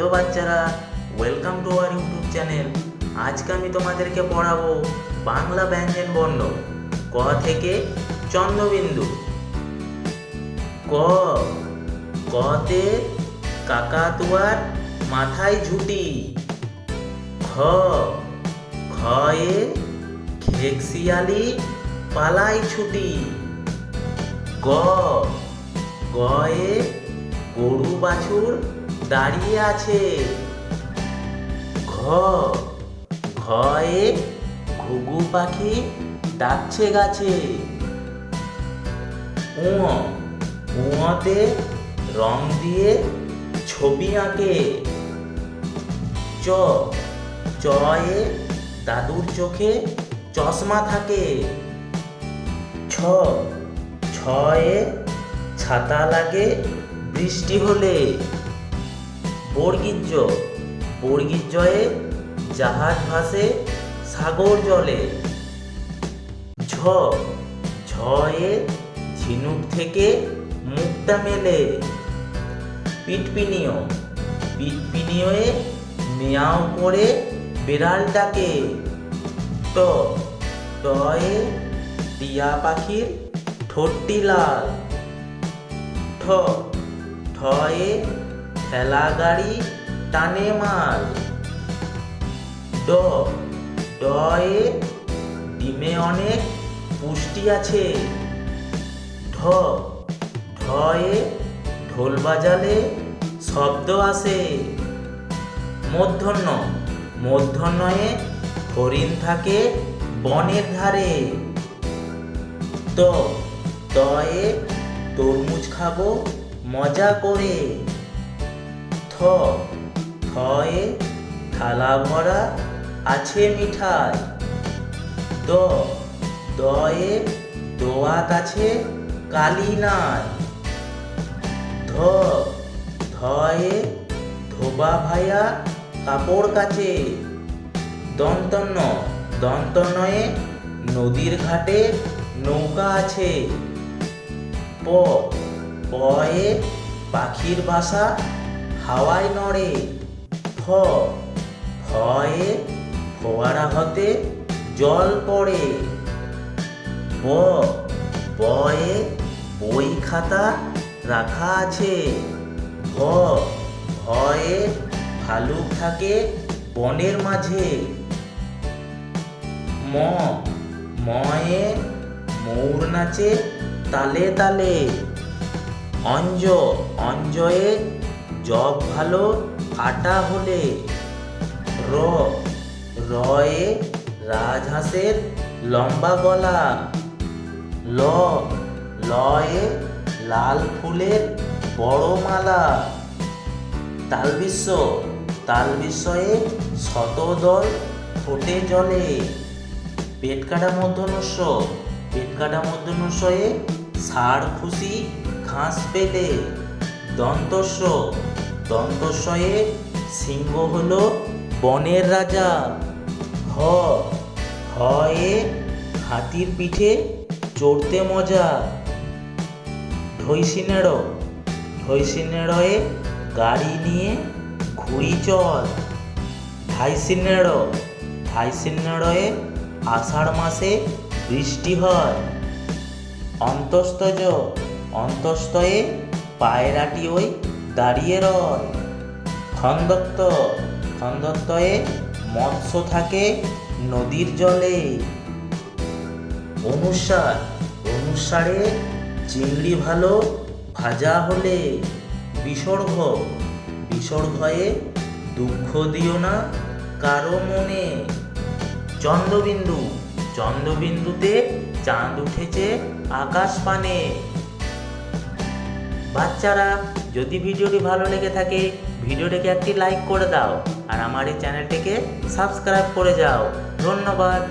Hello বাচ্চারা, welcome to our YouTube channel. আজকে আমি তোমাদেরকে পড়াবো বাংলা ব্যঞ্জন বর্ণ। ক থেকে চন্দ্রবিন্দু। ক, কতে কাকাতুয়ার মাথায় ঝুঁটি। খ, খয়ে খেকশিয়ালি পালাই ছুটি। গ, গয়ে গরু বাছুর দাঁড়িয়ে আছে। ঘ, ঘয়ে ঘুঘু পাখি ডাকছে গাছে। উ, উতে রং দিয়ে ছবি আঁকে। চ, চয়ে দাদুর চোখে চশমা থাকে। ছ, ছয়ে ছাতা লাগে বৃষ্টি হলে। বর্গীর জ, বর্গীর জয়ে জাহাজ ভাসে সাগর জলে। ঝ, ঝয়ে ঝিনুক থেকে মুক্তা মেলে। পিটপিনিয়, পিটপিনিয়ে মিয়াও করে বিড়াল ডাকে। ট, টয়ে টিয়া পাখির ঠোঁটটি লাল। ঠ, ঠয়ে ঠেলা গাড়ি টানে মাল। ড, ডয়ে ডিমে অনেক পুষ্টি আছে। ঢ, ঢয়ে ঢোল বাজালে শব্দ আসে। মূর্ধন্য, মূর্ধন্যয়ে হরিণ থাকে বনের ধারে। ত, তয়ে তরমুজ খাবো মজা করে। থ, থয়ে থালা ভরা আছে মিঠাই। দ, দয়ে দোয়াত আছে কালি নাই। ধ, ধয়ে ধোবা ভাইয়া কাপড় কাচে। দন্তন্য, দন্তন্যয়ে নদীর ঘাটে নৌকা আছে। প, পয়ে পাখির বাসা হাওয়ায় নড়ে। ফ, ফয়ে ফোয়ারা হতে জল পড়ে। ব, বয়ে বই খাতা রাখা আছে। ভ, ভয়ে ভালুক থাকে বনের মাঝে। ম, ময়ে ময়ূর নাচে তালে তালে। অঞ্জ, অঞ্জয়ে জব ভালো আটা হলে। র, রয়ে রাজহাঁসের লম্বা গলা। ল, লয়ে লাল ফুলের বড় মালা। তালবিশ্ব, তালবিশ্বয়ে শতদল ফোটে জলে। পেটকাটা মূর্ধন্যস্ব, পেটকাটা মূর্ধন্যস্বয়ে ষাঁড় খুশি ঘাস পেলে। দন্তস্ব, দন্তস্বয়ে সিংহ হলো বনের রাজা। হ, হয়ে হাতির পিঠে চড়তে মজা। ঢৈসিনেড়, ঢৈসিনেড়য়ে গাড়ি নিয়ে ঘুড়ি চল। ধাইসিনেড়, ধাইসিনেড়য়ে আষাঢ় মাসে বৃষ্টি হয়। অন্তস্তজ, অন্তস্তয়ে পায়রাটি ওই দাঁড়িয়ে রয়। খন্দত্ত, খন্দত্তয়ে মৎস্য থাকে নদীর জলে। অনুসার, অনুসারে চিংড়ি ভালো ভাজা হলে। বিসর্গ, বিসর্গয়ে দুঃখ দিও না কারো মনে। চন্দ্রবিন্দু, চন্দ্রবিন্দুতে চাঁদ উঠেছে আকাশ পানে। বাচ্চারা, যদি ভিডিওটি ভালো লেগে থাকে ভিডিওটিকে একটি লাইক করে দাও আর আমার এই চ্যানেলটিকে সাবস্ক্রাইব করে যাও। ধন্যবাদ।